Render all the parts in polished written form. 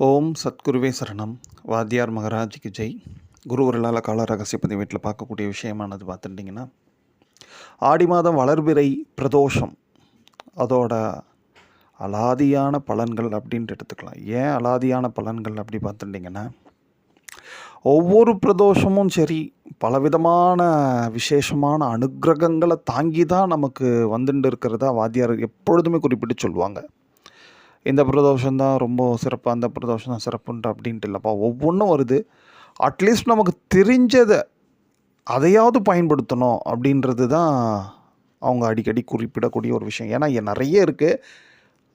ஓம் சத்குருவே சரணம். வாத்தியார் மகராஜிக்கு ஜெய். குருவர்களால் கால ரகசிய பதிவேட்டில் பார்க்கக்கூடிய விஷயமானது பார்த்துட்டிங்கன்னா, ஆடி மாதம் வளர்பிறை பிரதோஷம் அதோட அலாதியான பலன்கள் அப்படின்ட்டு எடுத்துக்கலாம். ஏன் அலாதியான பலன்கள் அப்படி பார்த்துட்டிங்கன்னா, ஒவ்வொரு பிரதோஷமும் சரி பலவிதமான விசேஷமான அனுக்கிரகங்களை தாங்கி தான் நமக்கு வந்துட்டு இருக்கிறதா வாத்தியார் எப்பொழுதுமே குறிப்பிட்டு சொல்லுவாங்க. இந்த பிரதோஷம்தான் ரொம்ப சிறப்பு, அந்த பிரதோஷம் தான் சிறப்புன்ட்டு அப்படின்ட்டு இல்லைப்பா. ஒவ்வொன்றும் வருது. அட்லீஸ்ட் நமக்கு தெரிஞ்சதை அதையாவது பயன்படுத்தணும் அப்படின்றது தான் அவங்க அடிக்கடி குறிப்பிடக்கூடிய ஒரு விஷயம். ஏன்னா நிறைய இருக்குது.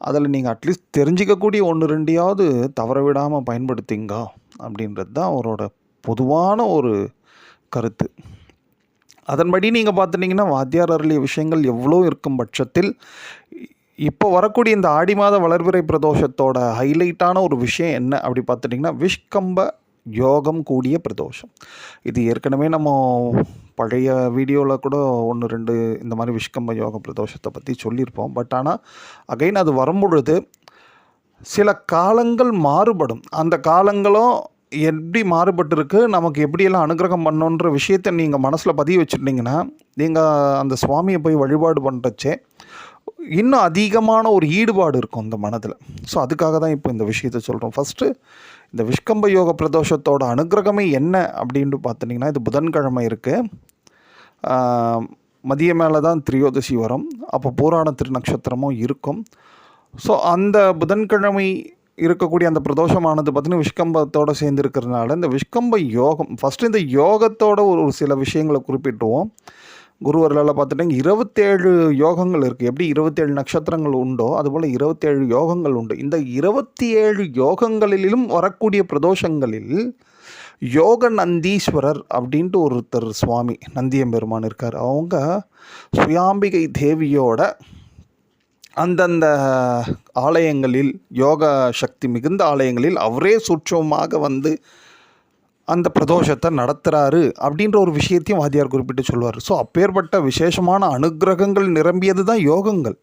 அதில் நீங்கள் அட்லீஸ்ட் தெரிஞ்சிக்கக்கூடிய ஒன்று ரெண்டையாவது தவற விடாமல் பயன்படுத்திங்க அப்படின்றது தான் அவரோட பொதுவான ஒரு கருத்து. அதன்படி நீங்கள் பார்த்துட்டிங்கன்னா வாத்தியார் அருளிய விஷயங்கள் எவ்வளோ இருக்கும் பட்சத்தில் இப்போ வரக்கூடிய இந்த ஆடி மாத வளர்பிறை பிரதோஷத்தோட ஹைலைட்டான ஒரு விஷயம் என்ன அப்படி பார்த்துட்டிங்கன்னா, விஷ்கம்ப யோகம் கூடிய பிரதோஷம். இது ஏற்கனவே நம்ம பழைய வீடியோவில் கூட 1-2 இந்த மாதிரி விஷ்கம்ப யோக பிரதோஷத்தை பற்றி சொல்லியிருப்போம். பட் ஆனால் அகைன் அது வரும்பொழுது சில காலங்கள் மாறுபடும். அந்த காலங்களும் எப்படி மாறுபட்டிருக்கு, நமக்கு எப்படியெல்லாம் அனுகிரகம் பண்ணணுன்ற விஷயத்தை நீங்கள் மனசில் பதிய வச்சுருந்தீங்கன்னா, நீங்கள் அந்த சுவாமியை போய் வழிபாடு பண்ணுறச்சே இன்னும் அதிகமான ஒரு ஈடுபாடு இருக்கும் இந்த மனதில். ஸோ அதுக்காக தான் இப்போ இந்த விஷயத்தை சொல்கிறோம். ஃபஸ்ட்டு இந்த விஷ்கம்ப யோக பிரதோஷத்தோட அனுகிரகமே என்ன அப்படின்ட்டு பார்த்துட்டிங்கன்னா, இது புதன்கிழமை இருக்குது. மதிய மேலே தான் திரியோதசி வரும். அப்போ பூராண திருநக்ஷத்திரமும் இருக்கும். ஸோ அந்த புதன்கிழமை இருக்கக்கூடிய அந்த பிரதோஷமானது பார்த்திங்கன்னா விஷ்கம்பத்தோடு சேர்ந்து இருக்கிறதுனால இந்த விஷ்கம்ப யோகம் ஃபஸ்ட்டு இந்த யோகத்தோட ஒரு சில விஷயங்களை குறிப்பிட்டுவோம். குருவர்களால் பார்த்துட்டிங்க 27 யோகங்கள் இருக்குது. எப்படி 27 நட்சத்திரங்கள் உண்டோ அதுபோல் 27 யோகங்கள் உண்டு. இந்த 27 யோகங்களிலும் வரக்கூடிய பிரதோஷங்களில் யோக நந்தீஸ்வரர் அப்படின்ட்டு ஒருத்தர் சுவாமி நந்தியம்பெருமான் இருக்கார். அவங்க சுயாம்பிகை தேவியோட அந்தந்த ஆலயங்களில் யோக சக்தி மிகுந்த ஆலயங்களில் அவரே சூட்சமாக வந்து அந்த பிரதோஷத்தை நடத்துகிறாரு அப்படின்ற ஒரு விஷயத்தையும் வாத்தியார் குறிப்பிட்டு சொல்லுவார். ஸோ அப்பேற்பட்ட விசேஷமான அனுகிரகங்கள் நிரம்பியது தான் யோகங்கள்.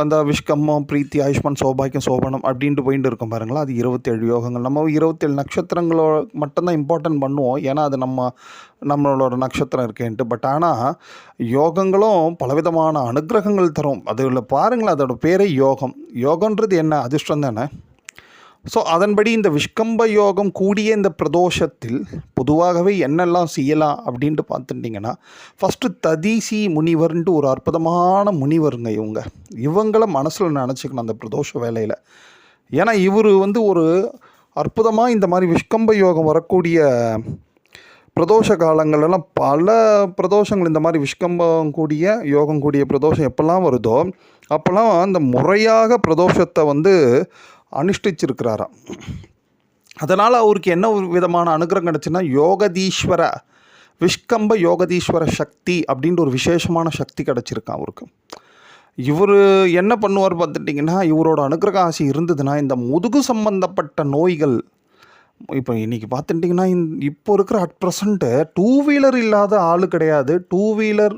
அந்த விஷ்கம்மம், பிரீத்தி, ஆயுஷ்மான், சௌபாக்கியம், சோபனம் அப்படின்ட்டு போயிட்டு இருக்கும் பாருங்களா. அது 27 யோகங்கள். நம்ம 27 நட்சத்திரங்களோ மட்டும்தான் இம்பார்ட்டன்ட் பண்ணுவோம். ஏன்னா அது நம்மளோட நட்சத்திரம் இருக்கேன்ட்டு. பட் ஆனால் யோகங்களும் பலவிதமான அனுகிரகங்கள் தரும். அதில் பாருங்களேன், அதோட பேரே யோகம். யோகன்றது என்ன, அதிர்ஷ்டம் தானே. ஸோ அதன்படி இந்த விஷ்கம்ப யோகம் கூடிய இந்த பிரதோஷத்தில் பொதுவாகவே என்னெல்லாம் செய்யலாம் அப்படின்ட்டு பார்த்துட்டிங்கன்னா, ஃபஸ்ட்டு ததீசி முனிவர்ன்ட்டு ஒரு அற்புதமான முனிவருங்க. இவங்கள மனசில் நினச்சிக்கணும் அந்த பிரதோஷ வேலையில். ஏன்னா இவர் ஒரு அற்புதமாக இந்த மாதிரி விஷ்கம்ப யோகம் வரக்கூடிய பிரதோஷ காலங்களெல்லாம் பல பிரதோஷங்கள் இந்த மாதிரி விஷ்கம்பம் கூடிய யோகம் கூடிய பிரதோஷம் எப்போல்லாம் வருதோ அப்போல்லாம் அந்த முறையாக பிரதோஷத்தை அனுஷ்டிச்சிருக்கிறாராம். அதனால் அவருக்கு என்ன ஒரு விதமான அனுகிரகம் கிடச்சுன்னா, யோகதீஸ்வர விஷ்கம்ப யோகதீஸ்வர சக்தி அப்படின்ற ஒரு விசேஷமான சக்தி கிடச்சிருக்கான் அவருக்கு. இவர் என்ன பண்ணுவார் பார்த்துட்டிங்கன்னா, இவரோட அனுகிரக ஆசை இருந்ததுன்னா இந்த முதுகு சம்பந்தப்பட்ட நோய்கள் இப்போ இன்றைக்கி பார்த்துட்டிங்கன்னா இப்போ இருக்கிற அட் ப்ரெசண்ட்டு 2 வீலர் இல்லாத ஆள் கிடையாது. 2 வீலர்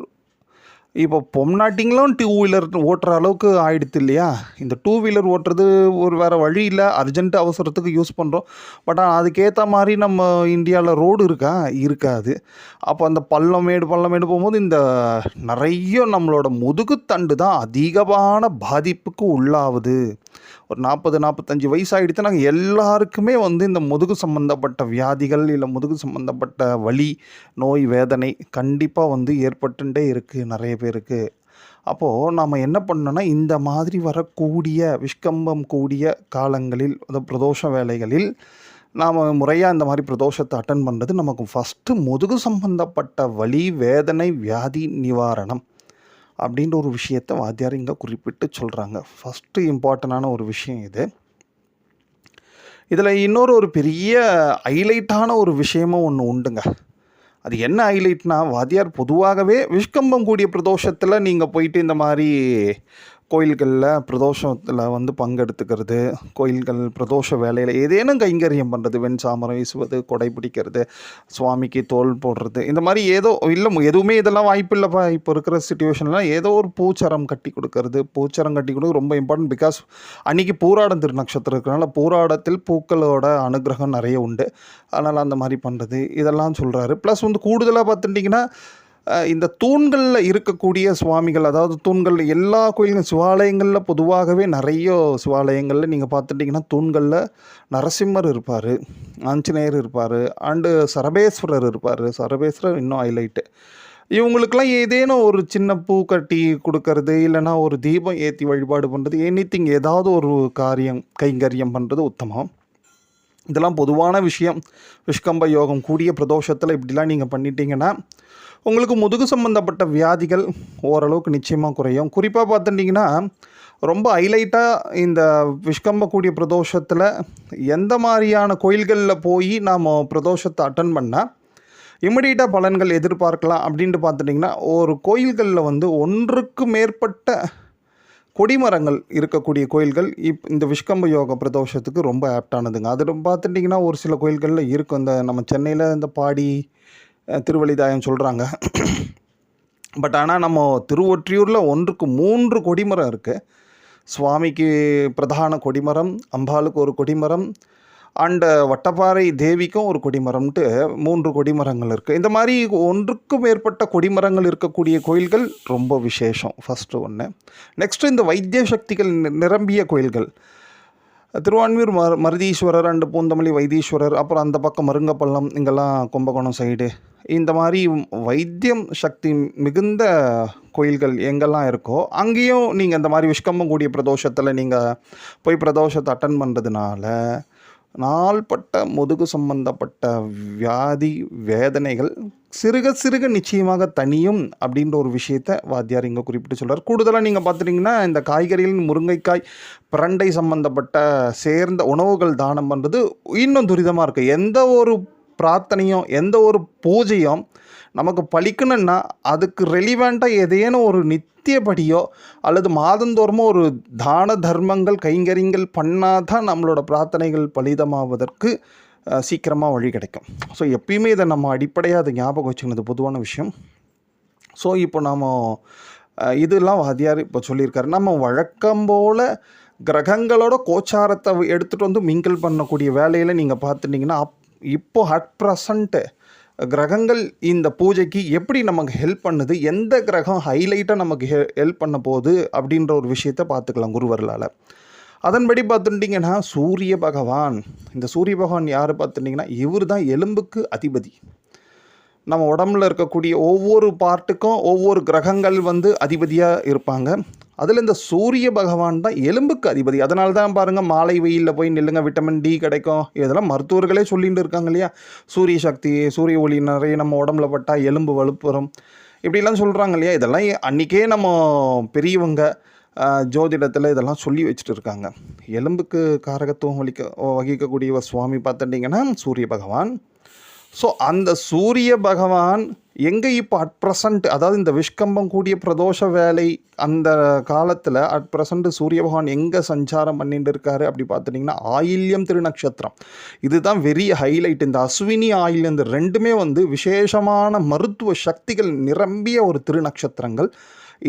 இப்போ பொம்நாட்டிங்களும் 2 வீலர் ஓட்டுற அளவுக்கு ஆகிடுது இல்லையா. இந்த 2 வீலர் ஓட்டுறது ஒரு வேறு வழி இல்லை, அர்ஜென்ட் அவசரத்துக்கு யூஸ் பண்ணுறோம். பட் அதுக்கேற்ற மாதிரி நம்ம இந்தியாவில் ரோடு இருக்காது. அப்போ அந்த பள்ளமேடு போகும்போது இந்த நிறைய நம்மளோட முதுகுத்தண்டு தான் அதிகமான பாதிப்புக்கு உள்ளாகுது. ஒரு 40-45 வயசு ஆகிடுத்து நாங்கள் எல்லாருக்குமே இந்த முதுகு சம்மந்தப்பட்ட வியாதிகள் இல்லை முதுகு சம்மந்தப்பட்ட வலி, நோய், வேதனை கண்டிப்பாக ஏற்பட்டுட்டே இருக்குது நிறைய பேருக்கு. அப்போது நாம் என்ன பண்ணோன்னா, இந்த மாதிரி வரக்கூடிய விஷ்கம்பம் கூடிய காலங்களில் பிரதோஷ வேலைகளில் நாம் முறையாக இந்த மாதிரி பிரதோஷத்தை அட்டன் பண்ணுறது நமக்கு ஃபஸ்ட்டு முதுகு சம்பந்தப்பட்ட வலி, வேதனை, வியாதி நிவாரணம் அப்படின்ற ஒரு விஷயத்தை வாத்தியார் இங்கே குறிப்பிட்டு சொல்கிறாங்க. ஃபஸ்ட்டு இம்பார்ட்டண்டான ஒரு விஷயம் இது. இதில் இன்னொரு ஒரு பெரிய ஹைலைட்டான ஒரு விஷயமும் ஒன்று உண்டுங்க. அது என்ன ஹைலைட்னா, வாத்தியார் பொதுவாகவே விஷ்கம்பம் கூடிய பிரதோஷத்தில் நீங்கள் போயிட்டு இந்த மாதிரி கோயில்களில் பிரதோஷத்தில் வந்து பங்கெடுத்துக்கிறது, கோயில்கள் பிரதோஷ வேலையில் ஏதேனும் கைங்கரியம் பண்ணுறது, வெண்சாமரம் வீசுவது, கொடை பிடிக்கிறது, சுவாமிக்கு தோல் போடுறது, இந்த மாதிரி ஏதோ இல்லை எதுவுமே இதெல்லாம் வாய்ப்பு இல்லைப்பா இப்போ இருக்கிற சுச்சுவேஷன்லாம் ஏதோ ஒரு பூச்சரம் கட்டி கொடுக்கறது. பூச்சரம் கட்டி கொடுக்க ரொம்ப இம்பார்ட்டன்ட். பிகாஸ் அன்றைக்கி பூராடம் திருநக்ஷத்திரம் இருக்கிறனால பூராடத்தில் பூக்களோட அனுகிரகம் நிறைய உண்டு. அதனால் அந்த மாதிரி பண்ணுறது இதெல்லாம் சொல்கிறாரு. ப்ளஸ் வந்து கூடுதலாக பார்த்துட்டிங்கன்னா இந்த தூண்களில் இருக்கக்கூடிய சுவாமிகள், அதாவது தூண்கள் எல்லா கோயில்கள் சிவாலயங்களில் பொதுவாகவே நிறைய சிவாலயங்களில் நீங்கள் பார்த்துட்டிங்கன்னா தூண்களில் நரசிம்மர் இருப்பார், ஆஞ்சநேயர் இருப்பார், அண்டு சரபேஸ்வரர் இருப்பார். சரபேஸ்வரர் இன்னும் ஹைலைட்டு. இவங்களுக்கெல்லாம் ஏதேனும் ஒரு சின்ன பூ கட்டி கொடுக்கறது, இல்லைனா ஒரு தீபம் ஏற்றி வழிபாடு பண்ணுறது, எனிதிங் ஏதாவது ஒரு காரியம் கைங்கரியம் பண்ணுறது உத்தமம். இதெல்லாம் பொதுவான விஷயம். விஷ்கம்ப யோகம் கூடிய பிரதோஷத்தில் இப்படிலாம் நீங்கள் பண்ணிட்டீங்கன்னா உங்களுக்கு முதுகு சம்பந்தப்பட்ட வியாதிகள் ஓரளவுக்கு நிச்சயமாக குறையும். குறிப்பாக பார்த்துட்டிங்கன்னா ரொம்ப ஹைலைட்டாக இந்த விஷ்கம்ப கூடிய பிரதோஷத்தில் எந்த மாதிரியான கோயில்களில் போய் நாம் பிரதோஷத்தை அட்டன் பண்ணால் இமிடியேட்டாக பலன்கள் எதிர்பார்க்கலாம் அப்படின்ட்டு பார்த்துட்டிங்கன்னா, ஒரு கோயில்களில் வந்து ஒன்றுக்கு மேற்பட்ட கொடிமரங்கள் இருக்கக்கூடிய கோயில்கள் இந்த விஷ்கம்ப யோக பிரதோஷத்துக்கு ரொம்ப ஆப்டானதுங்க. அது பார்த்துட்டிங்கன்னா ஒரு சில கோயில்களில் இருக்கும். இந்த நம்ம சென்னையில் இந்த பாடி திருவழிதாயம் சொல்கிறாங்க. பட் ஆனால் நம்ம திருவொற்றியூரில் 1க்கு 3 கொடிமரம் இருக்குது. சுவாமிக்கு பிரதான கொடிமரம், அம்பாளுக்கு ஒரு கொடிமரம், அண்ட் வட்டப்பாறை தேவிக்கும் ஒரு கொடிமரம்ட்டு 3 கொடிமரங்கள் இருக்குது. இந்த மாதிரி 1க்கு மேற்பட்ட கொடிமரங்கள் இருக்கக்கூடிய கோயில்கள் ரொம்ப விசேஷம். ஃபஸ்ட்டு ஒன்று. நெக்ஸ்ட்டு இந்த வைத்திய சக்திகள் நிரம்பிய கோயில்கள், திருவான்மியூர் மருதீஸ்வரர் அண்டு பூந்தமல்லி வைத்தீஸ்வரர், அப்புறம் அந்த பக்கம் மருங்கப்பள்ளம், இங்கெல்லாம் கும்பகோணம் சைடு, இந்த மாதிரி வைத்தியம் சக்தி மிகுந்த கோயில்கள் எங்கெல்லாம் இருக்கோ அங்கேயும் நீங்கள் இந்த மாதிரி விஷ்கம்பம் கூடிய பிரதோஷத்தில் நீங்கள் போய் பிரதோஷத்தை அட்டன் பண்ணுறதுனால நாள்பட்ட முதுகு சம்பந்தப்பட்ட வியாதி வேதனைகள் சிறுக சிறுக நிச்சயமாக தனியும் அப்படின்ற ஒரு விஷயத்தை வாத்தியார் இங்கே குறிப்பிட்டு சொல்கிறார். கூடுதலாக நீங்கள் பார்த்துட்டிங்கன்னா இந்த காய்கறிகள், முருங்கைக்காய், பிரண்டை சம்பந்தப்பட்ட சேர்ந்த உணவுகள் தானம் பண்ணுறது இன்னும் துரிதமாக இருக்குது. எந்த ஒரு பிரார்த்தனையும் எந்த ஒரு பூஜையும் நமக்கு பலிக்கணுன்னா அதுக்கு ரெலிவெண்ட்டாக ஏதேனும் ஒரு நித்தியப்படியோ அல்லது மாதந்தோறுமோ ஒரு தான தர்மங்கள் கைங்கரியங்கள் பண்ணால் தான் நம்மளோட பிரார்த்தனைகள் பலிதமாவதற்கு சீக்கிரமாக வழி கிடைக்கும். ஸோ எப்பயுமே இதை நம்ம அடிப்படையாக அதை ஞாபகம் வச்சுக்கிறது பொதுவான விஷயம். ஸோ இப்போ நாம் இதெல்லாம் வாத்தியார் இப்போ சொல்லியிருக்காரு. நம்ம வழக்கம் போல் கிரகங்களோட கோச்சாரத்தை எடுத்துகிட்டு வந்து மிங்கிள் பண்ணக்கூடிய வேலையில் நீங்கள் பார்த்துட்டிங்கன்னா இப்போ அட் ப்ரெசண்ட்டு கிரகங்கள் இந்த பூஜைக்கு எப்படி நமக்கு ஹெல்ப் பண்ணுது, எந்த கிரகம் ஹைலைட்டாக நமக்கு ஹெல்ப் பண்ண போகுது அப்படின்ற ஒரு விஷயத்தை பார்த்துக்கலாம் குருவர்களால். அதன்படி பார்த்துட்டிங்கன்னா சூரிய பகவான், இந்த சூரிய பகவான் யார் பார்த்துட்டிங்கன்னா இவர் தான் எலும்புக்கு அதிபதி. நம்ம உடம்புல இருக்கக்கூடிய ஒவ்வொரு பார்ட்டுக்கும் ஒவ்வொரு கிரகங்கள் வந்து அதிபதியாக இருப்பாங்க. அதில் இந்த சூரிய பகவான் தான் எலும்புக்கு அதிபதி. அதனால தான் பாருங்கள் மாலை வெயிலில் போய் நில்லுங்க, விட்டமின் டி கிடைக்கும். இதெல்லாம் மருத்துவர்களே சொல்லிட்டு இருக்காங்க இல்லையா. சூரிய சக்தி, சூரிய ஒளி நிறைய நம்ம உடம்புல பட்டால் எலும்பு வலுப்புறம் இப்படிலாம் சொல்கிறாங்க இல்லையா. இதெல்லாம் அன்றைக்கே நம்ம பெரியவங்க ஜோதிடத்தில் இதெல்லாம் சொல்லி வச்சுட்டு இருக்காங்க. எலும்புக்கு காரகத்துவம் வகிக்கக்கூடிய சுவாமி பார்த்துட்டிங்கன்னா சூரிய பகவான். ஸோ அந்த சூரிய பகவான் எங்கே இப்போ அட் ப்ரெசண்ட், அதாவது இந்த விஷ்கம்பம் கூடிய பிரதோஷ வேலை அந்த காலத்தில் அட் ப்ரெசண்ட் சூரிய பகவான் எங்கே சஞ்சாரம் பண்ணிட்டு இருக்காரு அப்படி பார்த்துட்டிங்கன்னா ஆயில்யம் திருநக்ஷத்திரம். இதுதான் வெரி ஹைலைட். இந்த அஸ்வினி ஆயில்யம் இந்த ரெண்டுமே வந்து விசேஷமான மருத்துவ சக்திகள் நிரம்பிய ஒரு திருநக்ஷத்திரங்கள்.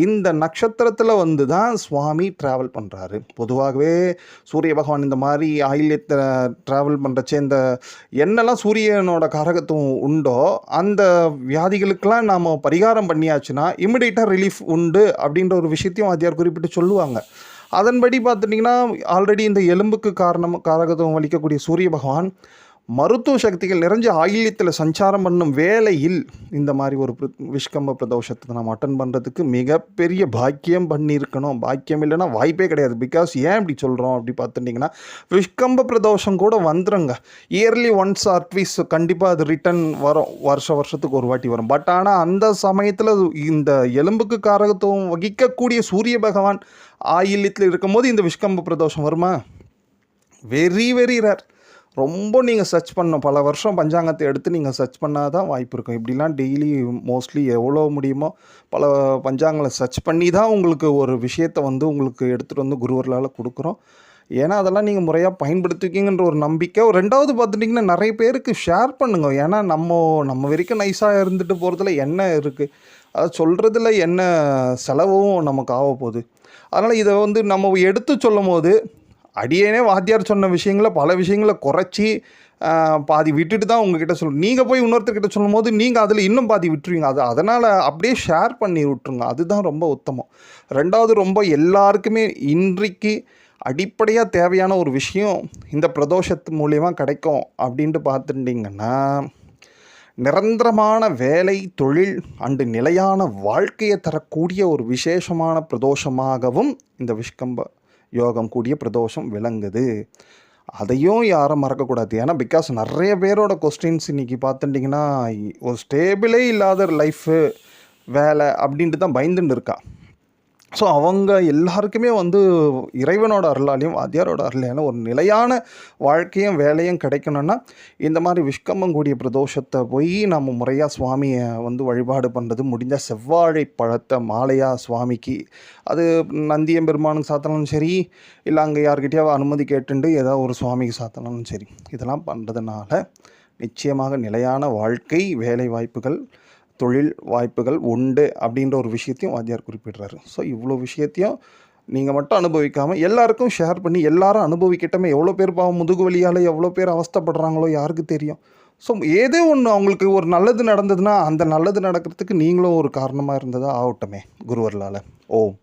இந்த நட்சத்திரத்தில் வந்து தான் சுவாமி ட்ராவல் பண்ணுறாரு. பொதுவாகவே சூரிய பகவான் இந்த மாதிரி ஆயில்யத்தை ட்ராவல் பண்ணுறச்சே இந்த என்னெல்லாம் சூரியனோட காரகத்துவம் உண்டோ அந்த வியாதிகளுக்கெல்லாம் நாம் பரிகாரம் பண்ணியாச்சுன்னா இமிடியேட்டாக ரிலீஃப் உண்டு அப்படின்ற ஒரு விஷயத்தையும் வாத்தியார் குறிப்பிட்டு சொல்லுவாங்க. அதன்படி பார்த்துட்டிங்கன்னா ஆல்ரெடி இந்த எலும்புக்கு காரகத்துவம் வலிக்கக்கூடிய சூரிய பகவான் மருத்துவ சக்திகள் நிறைஞ்ச ஆயில்யத்தில் சஞ்சாரம் பண்ணும் வேளையில் இந்த மாதிரி ஒரு விஷ்கம்ப பிரதோஷத்தை நம்ம அட்டன் பண்ணுறதுக்கு மிகப்பெரிய பாக்கியம் பண்ணியிருக்கணும். பாக்கியம் இல்லைன்னா வாய்ப்பே கிடையாது. பிகாஸ் ஏன் இப்படி சொல்கிறோம் அப்படி பார்த்துட்டிங்கன்னா விஷ்கம்ப பிரதோஷம் கூட வந்துடுங்க. இயர்லி ஒன்ஸ் ஆர் ட்வைஸ் கண்டிப்பாக அது ரிட்டன் வரும். வருஷத்துக்கு ஒரு வாட்டி வரும். பட் ஆனால் அந்த சமயத்தில் இந்த எலும்புக்கு காரகத்துவம் வகிக்கக்கூடிய சூரிய பகவான் ஆயில்யத்தில் இருக்கும்போது இந்த விஷ்கம்ப பிரதோஷம் வருமா? Very very rare. ரொம்ப நீங்கள் சர்ச் பண்ணணும். பல வருஷம் பஞ்சாங்கத்தை எடுத்து நீங்கள் சர்ச் பண்ணால் தான் வாய்ப்பு இருக்கும். இப்படிலாம் டெய்லி மோஸ்ட்லி எவ்வளோ முடியுமோ பல பஞ்சாங்கங்களை சர்ச் பண்ணி தான் உங்களுக்கு ஒரு விஷயத்தை வந்து உங்களுக்கு எடுத்துகிட்டு வந்து குருவர்களால் கொடுக்குறோம். ஏன்னா அதெல்லாம் நீங்கள் முறையாக பயன்படுத்திக்கிங்கன்ற ஒரு நம்பிக்கை. ரெண்டாவது பார்த்துட்டிங்கன்னா நிறைய பேருக்கு ஷேர் பண்ணுங்க. ஏன்னா நம்ம வரைக்கும் நைஸாக இருந்துட்டு போகிறதுல என்ன இருக்குது, அதை சொல்கிறதுல என்ன செலவும் நமக்கு ஆக போகுது. அதனால் இதை வந்து நம்ம எடுத்து சொல்லும் போது அடியேனே வாத்தியார் சொன்ன விஷயங்களை பல விஷயங்களை குறைச்சி பாதி விட்டுட்டு தான் உங்ககிட்ட சொல்லணும். நீங்கள் போய் இன்னொருத்தர்கிட்ட சொல்லும் போது நீங்கள் அதில் இன்னும் பாதி விட்டுருவீங்க. அதனால் அப்படியே ஷேர் பண்ணி விட்ருங்க. அதுதான் ரொம்ப உத்தமம். ரெண்டாவது ரொம்ப எல்லாருக்குமே இன்றைக்கு அடிப்படையாக தேவையான ஒரு விஷயம் இந்த பிரதோஷத்து மூலிமா கிடைக்கும் அப்படின்ட்டு பார்த்துட்டிங்கன்னா, நிரந்தரமான வேலை, தொழில் அண்டு நிலையான வாழ்க்கையை தரக்கூடிய ஒரு விசேஷமான பிரதோஷமாகவும் இந்த விஷ்கம்ப யோகம் கூடிய பிரதோஷம் விளங்குது. அதையும் யாரும் மறக்கக்கூடாது. ஏன்னா பிகாஸ் நிறைய பேரோட கொஸ்டின்ஸ் இன்றைக்கி பார்த்துட்டிங்கன்னா, ஒரு ஸ்டேபிளே இல்லாத லைஃபு, வேலை அப்படின்ட்டு தான் பயந்துட்டு இருக்கா. ஸோ அவங்க எல்லாருக்குமே வந்து இறைவனோட அருளாலையும் வாத்தியாரோட அருளாலையும் ஒரு நிலையான வாழ்க்கையும் வேலையும் கிடைக்கணும்னா இந்த மாதிரி விஷ்கம்பம் கூடிய பிரதோஷத்தை போய் நம்ம முறையாக சுவாமியை வந்து வழிபாடு பண்ணுறது, முடிஞ்சால் செவ்வாழை பழத்தை மாலையாக சுவாமிக்கு, அது நந்தியம்பெருமானுக்கு சாத்தனாலும் சரி, இல்லை அங்கே யார்கிட்டயாவது அனுமதி கேட்டுண்டு ஏதாவது ஒரு சுவாமிக்கு சாத்தனாலும் சரி, இதெல்லாம் பண்ணுறதுனால நிச்சயமாக நிலையான வாழ்க்கை, வேலை வாய்ப்புகள், தொழில் வாய்ப்புகள் உண்டு அப்படின்ற ஒரு விஷயத்தையும் வாத்தியார் குறிப்பிடுறாரு. ஸோ இவ்வளோ விஷயத்தையும் நீங்கள் மட்டும் அனுபவிக்காமல் எல்லாருக்கும் ஷேர் பண்ணி எல்லாரும் அனுபவிக்கிட்டமே. எவ்வளோ பேர் பாவம் முதுகு வலியால் எவ்வளோ பேர் அவஸ்தைப்படுறாங்களோ யாருக்கு தெரியும். ஸோ ஏதோ ஒன்று அவங்களுக்கு ஒரு நல்லது நடந்ததுன்னா அந்த நல்லது நடக்கிறதுக்கு நீங்களும் ஒரு காரணமாக இருந்ததா ஆகட்டுமே குருவர்களால். ஓம்.